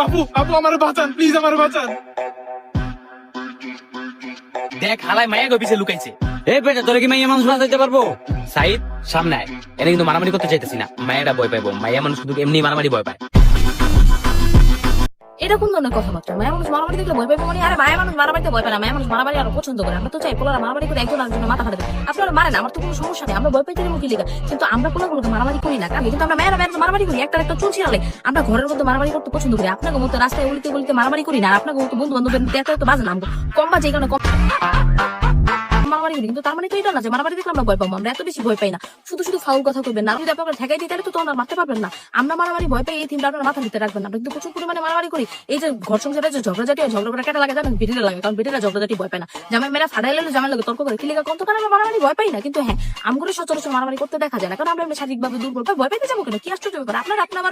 আপু আপু আমার বাঁচান, প্লিজ আমার বাঁচান। দেখ হালাই মায়া গো পিছে লুকাইছে। এই বেটা তোরা কি মাইয়া মানুষ বাঁচাইতে পারবো? সাইদ সামনে আয়, এনে কিন্তু মারামারি করতে চাইতেছি না, মায়েরা ভয় পাইবো, মাইয়া মানুষ কিন্তু এমনি মারামারি ভয় পায়। এটা কোন ধরনের কথাবার্তা? মায়া মানুষ মারামারি দেখলে ভয় পাইবো মানে? আরে মায়া মানুষ মারামারিতে ভয় পায় না, মায়া মানুষ মারামারি আরো পছন্দ করে। আমরা তো চাই পোলারা মারামারি করে একজন আরেকজনের মাথা ফাটাতে। আপনারা মারেন, আমার তো কোনো সমস্যা নেই, আমরা ভয় পাইতে দেবো কি লিগা? কিন্তু আমরা পোলাগুলোকে মারামারি করি না, কারণ কিন্তু আমরা মায়েরা মায়েরা মারামারি করি, একটা একটা চুল ছিড়ালে আমরা ঘরের মধ্যে মারামারি করতে পছন্দ করি। আপনাকে মতো রাস্তায় গলিতে গলিতে মারামারি করি না, আর আপনাকে মতো বন্ধু বান্ধবের মধ্যে এত এত বাজে নাম কম বাজে, এই কারণে কম মারামারি করি। কিন্তু তার মানে তো এটা না যে মারামারি দেখলে আমরা ভয় পাবো, আমরা এত বেশি ভয় পাই না। শুধু শুধু ফাউল কথা কইবেন না, যদি আপনারা ঠেকাই দিই তাহলে তো তোমরা মারতে পারবেন না। আমরা মারামারি ভয় পাই, এই থিমটা আপনারা মাথা দিতে রাখবেন না। আমরা কিন্তু প্রচুর পরিমাণে মারামারি করি। এই যে ঘর সংসারে যে ঝগড়াঝাটি হয়, ঝগড়া করে কেটে লাগে জানেন, বেরিয়ে লাগে, কারণ বেরিয়ে ঝগড়াঝাটি ভয় পায় না। জামাই মেয়েরা ফাটাইলে জামাই লাগে তর্ক করে কি লেগে কত, কারণ আমরা মারামারি ভয় পাই না। কিন্তু হ্যাঁ, আমগুলো সচরাচর মারামারি করতে দেখা যায় না, কারণ আমরা শারীরিকভাবে দুর্বল, ভয় পাইতে যাবো কেন? কি আশ্চর্য ব্যাপার! আপনারা